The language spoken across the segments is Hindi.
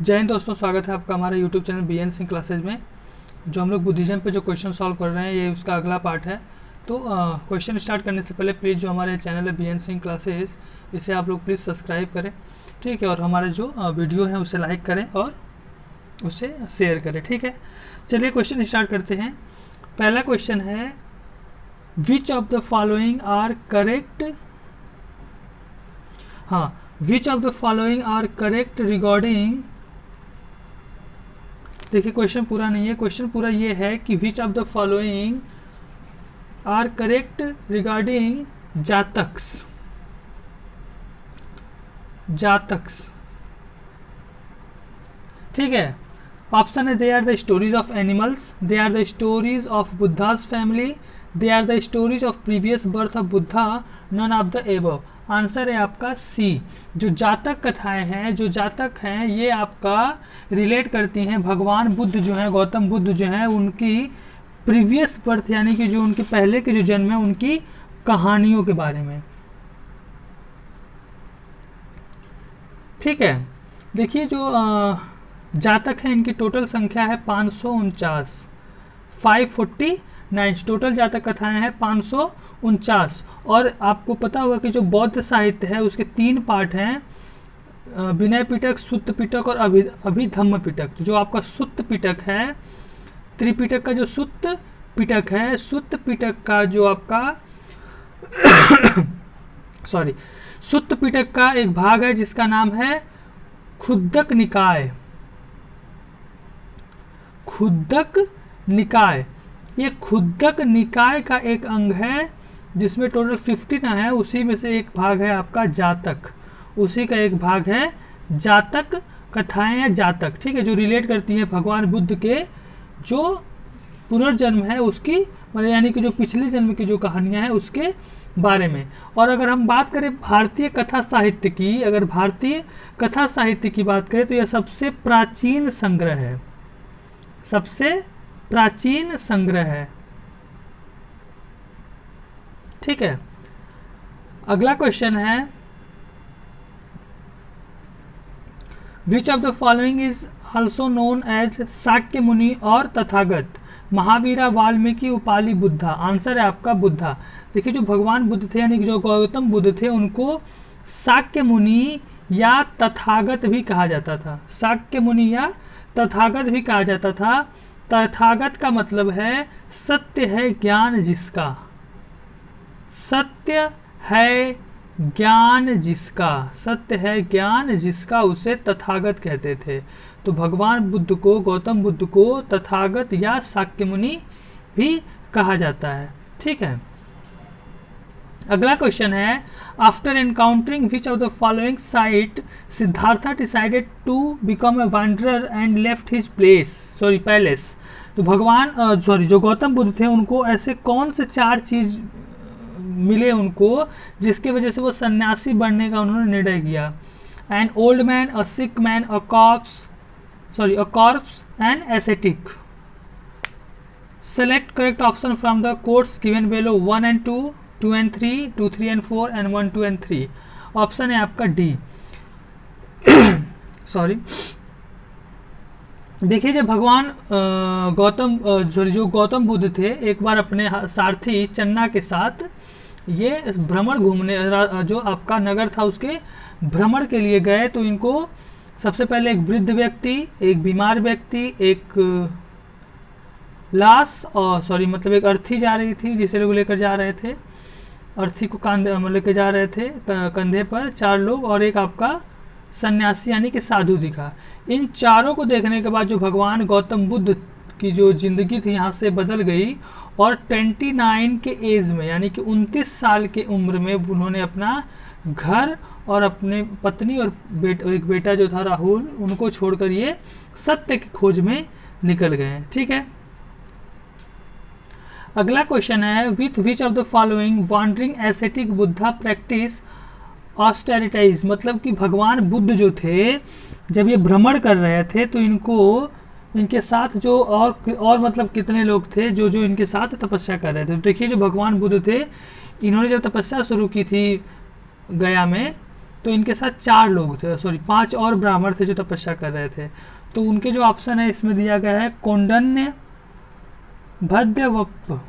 जय हिंद दोस्तों, स्वागत है आपका हमारे YouTube channel BN Singh classes में। जो हम लोग बुद्धिज्म पे जो क्वेश्चन सॉल्व कर रहे हैं, ये उसका अगला पार्ट है। तो क्वेश्चन स्टार्ट करने से पहले प्लीज़ जो हमारे चैनल है BN सिंह क्लासेज, इसे आप लोग प्लीज़ सब्सक्राइब करें, ठीक है। और हमारे जो वीडियो है उसे लाइक करें और उसे शेयर करें, ठीक है। चलिए क्वेश्चन स्टार्ट करते हैं। पहला क्वेश्चन है, which of the following are correct, which of the following are correct regarding. देखिए क्वेश्चन पूरा नहीं है, क्वेश्चन पूरा ये है कि which of the following are correct regarding Jatakas. ठीक है। ऑप्शन है, they are the stories of animals, they are the stories of Buddha's family, they are the stories of previous birth of Buddha, none of the above. Answer है आपका सी। जो जातक कथाएं हैं, जो जातक हैं, ये आपका रिलेट करती हैं भगवान बुद्ध जो हैं, गौतम बुद्ध जो हैं, उनकी प्रीवियस बर्थ यानी कि जो उनके पहले के जो जन्म है उनकी कहानियों के बारे में। ठीक है। देखिए जो जातक हैं, इनकी टोटल संख्या है 549, 549 टोटल जातक कथाएं हैं 549। और आपको पता होगा कि जो बौद्ध साहित्य है उसके 3 पार्ट हैं, विनय पिटक, सुत्त पिटक और अभिधम्म पिटक। जो आपका सुत्त पिटक है, त्रिपिटक का जो सुत्त पिटक है, सुत्त पिटक का जो आपका सुत्त पिटक का एक भाग है जिसका नाम है खुद्दक निकाय। खुद्दक निकाय, ये खुद्दक निकाय का एक अंग है जिसमें टोटल 15 है। उसी में से एक भाग है आपका जातक, उसी का एक भाग है जातक कथाएं या जातक, ठीक है, जो रिलेट करती हैं भगवान बुद्ध के जो पुनर्जन्म है उसकी, मतलब यानी कि जो पिछले जन्म की जो कहानियां हैं उसके बारे में। और अगर हम बात करें भारतीय कथा साहित्य की, अगर भारतीय कथा साहित्य की बात करें तो यह सबसे प्राचीन संग्रह है, सबसे प्राचीन संग्रह है। ठीक है। अगला क्वेश्चन है, which of the following is also known as Shakya Muni और तथागत, महावीरा, वाल्मीकि, उपाली, बुद्धा। आंसर है आपका बुद्धा। देखिए जो भगवान बुद्ध थे यानी कि जो गौतम बुद्ध थे उनको शाक्य मुनि या तथागत भी कहा जाता था। शाक्य मुनि या तथागत भी कहा जाता था। तथागत का मतलब है सत्य है ज्ञान जिसका, सत्य है ज्ञान जिसका, सत्य है ज्ञान जिसका, उसे तथागत कहते थे। तो भगवान बुद्ध को, गौतम बुद्ध को तथागत या शाक्य मुनि भी कहा जाता है। ठीक है। अगला क्वेश्चन है, after encountering which of the following sight Siddhartha decided to become a wanderer and left his palace. तो भगवान जो गौतम बुद्ध थे उनको ऐसे कौन से 4 चीज मिले उनको जिसके वजह से वो सन्यासी बनने का उन्होंने निर्णय किया। An old man, a sick man, a corpse and ascetic. Select correct option from the codes given below, 1 and 2, 2 and 3, 2, 3 and 4 and 1, 2 and 3। Option है आपका डी। देखिए जब भगवान जो गौतम बुद्ध थे, एक बार अपने सारथी चन्ना के साथ ये भ्रमण घूमने, जो आपका नगर था उसके भ्रमण के लिए गए, तो इनको सबसे पहले एक वृद्ध व्यक्ति, एक बीमार व्यक्ति, एक लाश और एक अर्थी जा रही थी जिसे लोग लेकर जा रहे थे, अर्थी को लेकर जा रहे थे कंधे पर 4 लोग, और एक आपका सन्यासी यानी कि साधु दिखा। इन चारों को देखने के बाद जो भगवान गौतम बुद्ध की जो जिंदगी थी यहाँ से बदल गई, और 29 के एज में यानी कि 29 साल के उम्र में उन्होंने अपना घर और अपने पत्नी और एक बेटा जो था राहुल, उनको छोड़कर ये सत्य की खोज में निकल गए। ठीक है। अगला क्वेश्चन है, with which of the following wandering ascetic Buddha practise austerities. मतलब कि भगवान बुद्ध जो थे जब ये भ्रमण कर रहे थे तो इनके साथ जो और मतलब कितने लोग थे जो इनके साथ तपस्या कर रहे थे। तो देखिए जो भगवान बुद्ध थे, इन्होंने जब तपस्या शुरू की थी गया में, तो इनके साथ 4 लोग थे, सॉरी 5 और ब्राह्मण थे जो तपस्या कर रहे थे। तो उनके जो ऑप्शन है इसमें दिया गया है कौंडन्य, भद्रवप।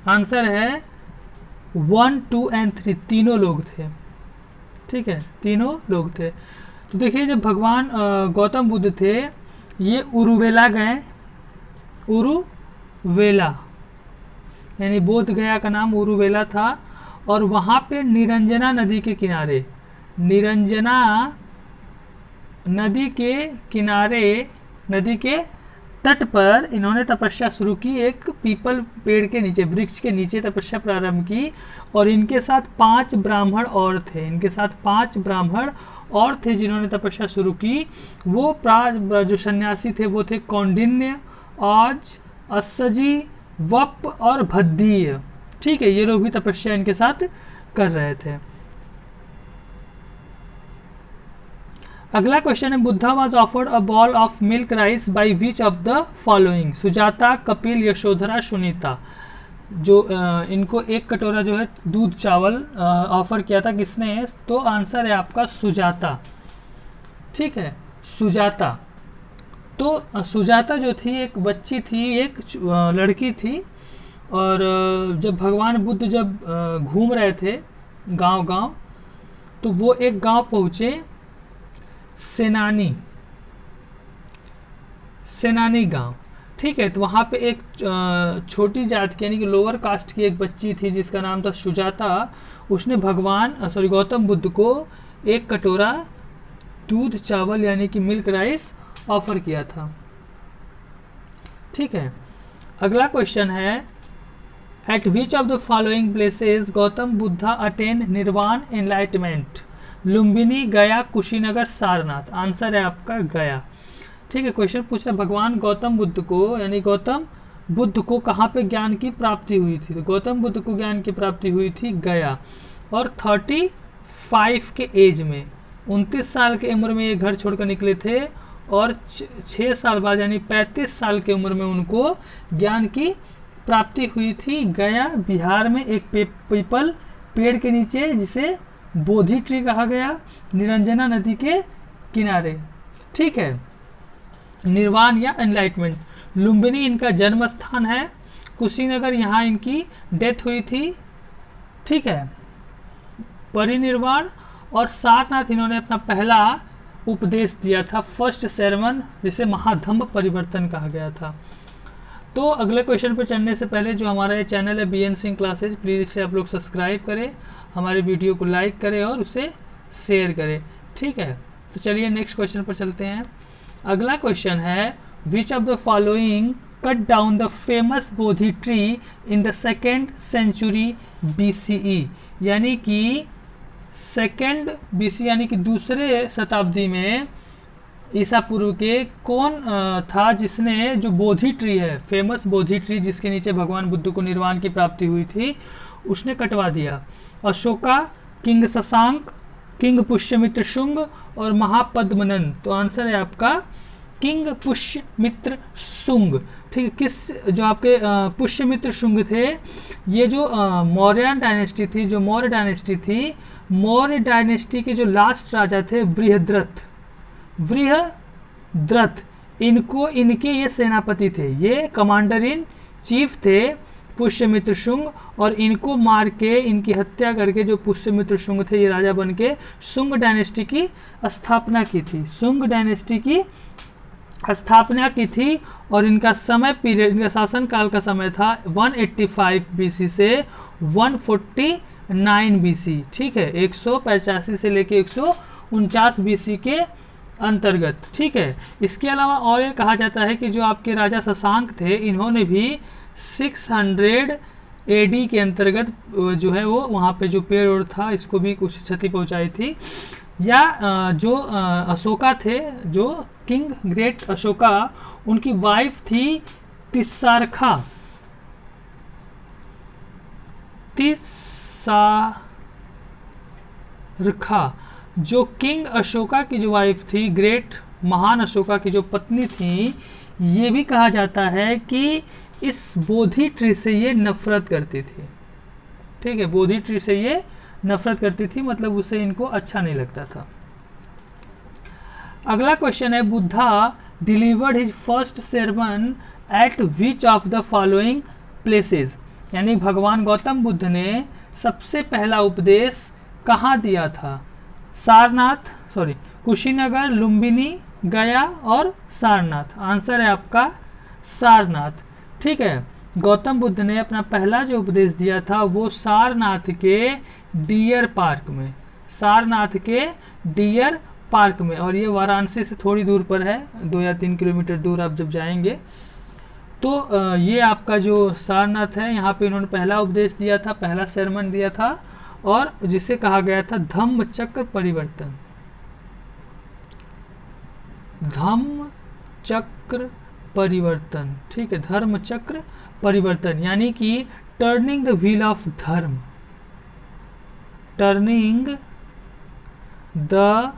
आंसर है 1, 2 एंड 3, तीनों लोग थे। ठीक है, तीनों लोग थे। तो देखिए जब भगवान गौतम बुद्ध थे ये उरुवेला गए, उरुवेला यानी बोध गया का नाम उरुवेला था, और वहाँ पे निरंजना नदी के किनारे, निरंजना नदी के किनारे, नदी के तट पर इन्होंने तपस्या शुरू की। एक पीपल पेड़ के नीचे, वृक्ष के नीचे तपस्या प्रारंभ की, और इनके साथ 5 ब्राह्मण और थे, इनके साथ 5 ब्राह्मण और थे जिन्होंने तपस्या शुरू की। वो जो सन्यासी थे वो थे कौंडिन्य, औज, अस्सजी, वप और भद्दीय। ठीक है, ये लोग भी तपस्या इनके साथ कर रहे थे। अगला क्वेश्चन है Buddha was offered a ball of milk rice by which of the following, Sujata, Kapil, Yashodhara, Sunita. जो इनको एक कटोरा जो है दूध चावल ऑफर किया था, किसने? तो आंसर है आपका सुजाता। ठीक है, सुजाता। तो सुजाता जो थी एक बच्ची थी, एक लड़की थी, और जब भगवान बुद्ध जब घूम रहे थे गांव गांव, तो वो एक गांव पहुंचे, सेनानी गांव। ठीक है, तो वहाँ पे एक छोटी जात की यानी कि लोअर कास्ट की एक बच्ची थी जिसका नाम था सुजाता। उसने गौतम बुद्ध को एक कटोरा दूध चावल यानी कि मिल्क राइस ऑफर किया था। ठीक है, अगला क्वेश्चन है eight which of the following places Gautam Buddha attain निर्वाण एनलाइटमेंट, लुम्बिनी, गया, कुशीनगर, सारनाथ। आंसर है आपका गया। ठीक है, क्वेश्चन पूछ रहा है भगवान गौतम बुद्ध को यानी गौतम बुद्ध को कहाँ पे ज्ञान की प्राप्ति हुई थी? तो गौतम बुद्ध को ज्ञान की प्राप्ति हुई थी गया, और 35 के एज में, 29 साल की उम्र में ये घर छोड़कर निकले थे, और 6 साल बाद यानी 35 साल की उम्र में उनको ज्ञान की प्राप्ति हुई थी गया बिहार में एक पीपल पेड़ के नीचे जिसे बोधि ट्री कहा गया, निरंजना नदी के किनारे। ठीक है, निर्वाण या एनलाइटमेंट। लुम्बिनी इनका जन्म स्थान है, कुशीनगर यहाँ इनकी डेथ हुई थी। ठीक है, परिनिर्वाण, और सारनाथ इन्होंने अपना पहला उपदेश दिया था, फर्स्ट सेरेमन, जिसे महाधम्म परिवर्तन कहा गया था। तो अगले क्वेश्चन पर चलने से पहले जो हमारा ये चैनल है BN सिंह क्लासेज, प्लीज़ इसे आप लोग सब्सक्राइब करें, हमारे वीडियो को लाइक करें और उसे शेयर करें। ठीक है, तो चलिए नेक्स्ट क्वेश्चन पर चलते हैं। अगला क्वेश्चन है which of the following cut down the famous Bodhi tree in the 2nd century BCE, यानी कि 2nd BC यानी कि दूसरे शताब्दी में ईसा पूर्व के कौन था जिसने जो बोधि ट्री है, फेमस बोधि ट्री जिसके नीचे भगवान बुद्ध को निर्वाण की प्राप्ति हुई थी, उसने कटवा दिया? अशोका, किंग शशांक, किंग पुष्यमित्र शुंग और महापद्मनंद। तो आंसर है आपका किंग पुष्यमित्र शुंग। ठीक है, किस जो आपके पुष्यमित्र शुंग थे, ये जो मौर्य डायनेस्टी थी, जो मौर्य डायनेस्टी थी, मौर्य डायनेस्टी के जो लास्ट राजा थे बृहद्रथ, इनके ये सेनापति थे, ये कमांडर इन चीफ थे पुष्यमित्र शुंग, और इनको मार के, इनकी हत्या करके जो पुष्यमित्र शुंग थे ये राजा बन के शुंग डायनेस्टी की स्थापना की थी, शुंग डायनेस्टी की स्थापना की थी। और इनका समय पीरियड, इनका शासन काल का समय था 185 BC से 149 BC। ठीक है, 185 से लेके 149 BC के अंतर्गत। ठीक है, इसके अलावा और ये कहा जाता है कि जो आपके राजा शशांक थे, इन्होंने भी 600 AD के अंतर्गत जो है वो वहाँ पे जो पेड़ और था इसको भी कुछ क्षति पहुँचाई थी। या जो अशोका थे, जो किंग ग्रेट अशोका, उनकी वाइफ थी तिसारखा, जो किंग अशोका की जो वाइफ थी, ग्रेट महान अशोका की जो पत्नी थी, ये भी कहा जाता है कि इस बोधि ट्री से ये नफरत करती थी। ठीक है, बोधि ट्री से ये नफरत करती थी, मतलब उसे इनको अच्छा नहीं लगता था। अगला क्वेश्चन है, Buddha delivered his first sermon eight which of the following places, यानी भगवान गौतम बुद्ध ने सबसे पहला उपदेश कहाँ दिया था? सारनाथ, सॉरी, कुशीनगर, लुम्बिनी, गया और सारनाथ। आंसर है आपका सारनाथ। ठीक है, गौतम बुद्ध ने अपना पहला जो उपदेश दिया था वो सारनाथ के डियर पार्क में, सारनाथ के डियर पार्क में, और ये वाराणसी से थोड़ी दूर पर है, 2 या 3 किलोमीटर दूर आप जब जाएंगे तो ये आपका जो सारनाथ है, यहाँ पे इन्होंने पहला उपदेश दिया था, पहला sermon दिया था, और जिसे कहा गया था धम्म चक्र परिवर्तन। धम्म चक्र परिवर्तन, ठीक है, धर्म चक्र परिवर्तन, यानी कि टर्निंग द व्हील ऑफ धर्म, टर्निंग द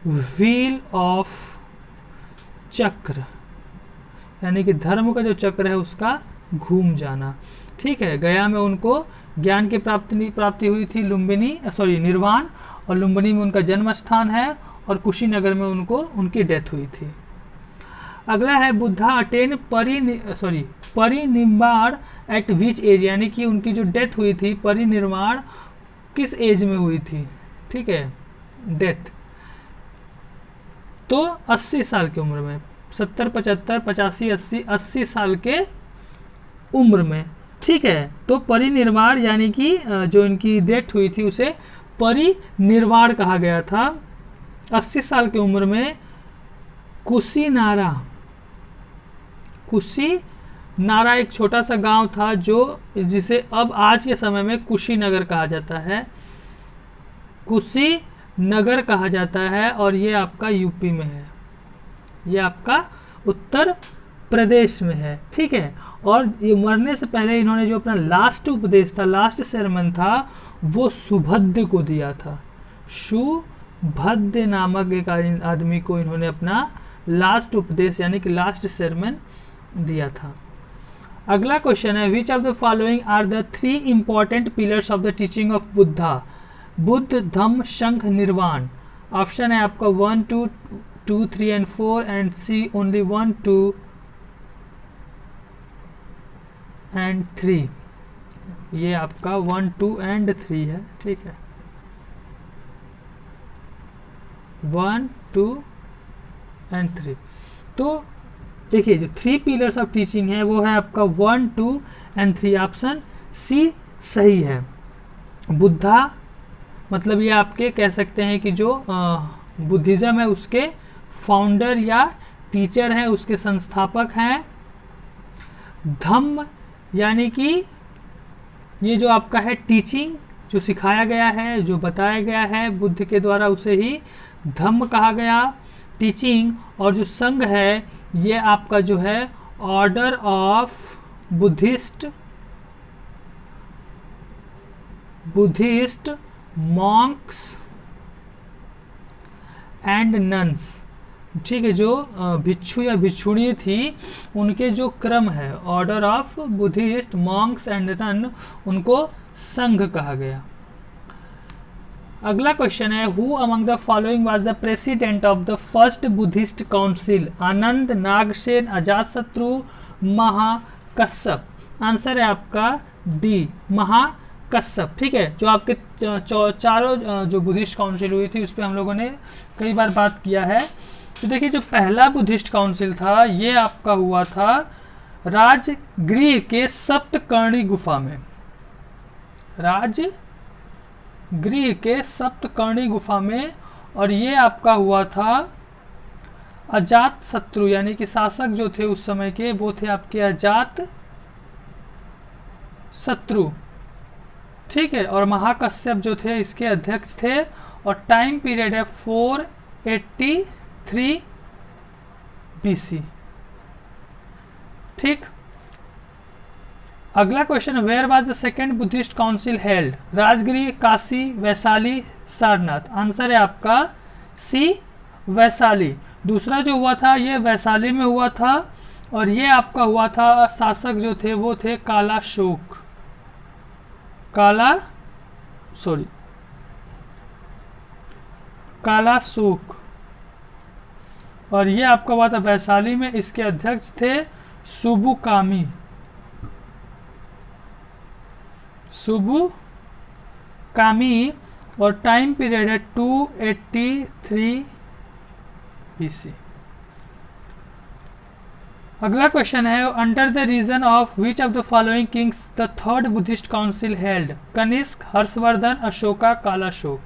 व्हील ऑफ चक्र, यानी कि धर्म का जो चक्र है उसका घूम जाना। ठीक है, गया में उनको ज्ञान की प्राप्ति हुई थी, लुम्बिनी सॉरी निर्वाण, और लुम्बिनी में उनका जन्म स्थान है, और कुशीनगर में उनको उनकी डेथ हुई थी। अगला है, Buddha attain parinirvana at which age, यानी कि उनकी जो डेथ हुई थी, परिनिर्वाण किस एज में हुई थी? ठीक है, डेथ तो 80 साल की उम्र में, 70, 75, 85, 80 साल के उम्र में। ठीक है, तो परिनिर्वाण यानी कि जो इनकी डेथ हुई थी उसे परिनिर्वाण कहा गया था। 80 साल की उम्र में कुशीनारा एक छोटा सा गांव था जो जिसे अब आज के समय में कुशीनगर कहा जाता है, कुशीनगर कहा जाता है, और ये आपका यूपी में है, ये आपका उत्तर प्रदेश में है। ठीक है, और ये मरने से पहले इन्होंने जो अपना लास्ट उपदेश था, लास्ट sermon था, वो सुभद्र को दिया था। सुभद्र नामक एक आदमी को इन्होंने अपना लास्ट उपदेश यानी कि लास्ट sermon दिया था। अगला क्वेश्चन है, which of the following are the 3 important pillars of the teaching of Buddha? Buddha, Dhamma, Sangha, nirvana. Option है आपका 1, 2, 3 and 4, and C only 1, 2 and 3। ये आपका 1, 2 and 3 है। ठीक है, 1, 2 and 3। तो देखिए जो 3 पिलर्स ऑफ टीचिंग है वो है आपका 1, 2 and 3। ऑप्शन सी सही है। बुद्धा मतलब ये आपके कह सकते हैं कि जो बुद्धिज्म है उसके फाउंडर या टीचर हैं, उसके संस्थापक हैं। धम्म यानी कि ये जो आपका है टीचिंग, जो सिखाया गया है, जो बताया गया है बुद्ध के द्वारा, उसे ही धम्म कहा गया, टीचिंग। और जो संघ है ये आपका जो है order of Buddhist monks and nuns. ठीक है, जो भिक्षु या भिक्षुणी थी उनके जो क्रम है, order of Buddhist monks and nun, उनको संघ कहा गया। अगला क्वेश्चन है, who among the following was the president of the first Buddhist council? Ananda, Nagasena, Ajatashatru, Mahakashyapa. Answer है आपका डी, महाकश्यप। ठीक है, जो आपके चारों जो बुद्धिस्ट काउंसिल हुई थी उस पर हम लोगों ने कई बार बात किया है। तो देखिए जो पहला बुद्धिस्ट काउंसिल था ये आपका हुआ था राजगृह के सप्तकर्णी गुफा में, राजगृह के सप्तकर्णी गुफा में। और ये आपका हुआ था अजात शत्रु, यानी कि शासक जो थे उस समय के वो थे आपके अजात शत्रु। ठीक है, और महाकश्यप जो थे इसके अध्यक्ष थे, और टाइम पीरियड है 483 BC। ठीक, अगला question, where was the second Buddhist council held? Rajagriha, Kashi, Vaishali, Sarnath. Answer है आपका सी, वैशाली। दूसरा जो हुआ था ये वैशाली में हुआ था, और ये आपका हुआ था शासक जो थे वो थे कालाशोक। कालाशोक, और ये आपका हुआ था वैशाली में। इसके अध्यक्ष थे सुबुकामी और टाइम पीरियड है 283 BC। अगला क्वेश्चन है, under the reign of which of the following kings the third Buddhist council held? Kanishka, Harshavardhana, Ashoka, Kalashoka.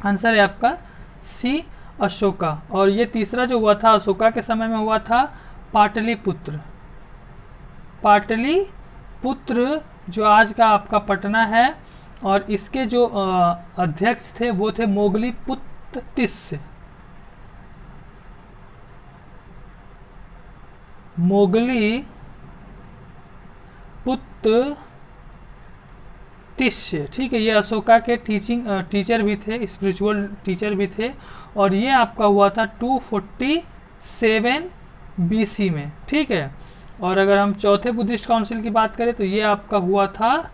Answer है आपका सी, अशोका। और ये तीसरा जो हुआ था अशोका के समय में हुआ था पाटलिपुत्र जो आज का आपका पटना है, और इसके जो अध्यक्ष थे वो थे मोगलीपुत्तिस। ठीक है, ये अशोका के टीचर भी थे, स्पिरिचुअल टीचर भी थे, और ये आपका हुआ था 247 BC में। ठीक है, और अगर हम चौथे बुद्धिस्ट काउंसिल की बात करें तो ये आपका हुआ था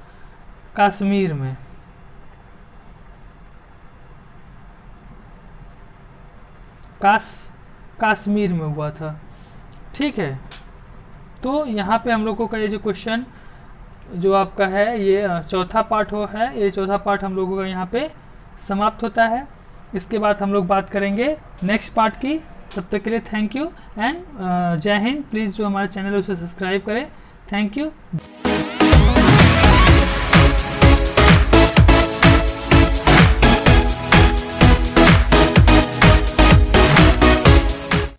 कश्मीर में। कश्मीर में हुआ था। ठीक है, तो यहाँ पे हम लोगों का ये जो क्वेश्चन जो आपका है ये चौथा पार्ट है, ये चौथा पार्ट हम लोगों का यहाँ पे समाप्त होता है। इसके बाद हम लोग बात करेंगे नेक्स्ट पार्ट की। तब तक के लिए थैंक यू एंड जय हिंद। प्लीज़ जो हमारे चैनल है उसे सब्सक्राइब करें। Thank you.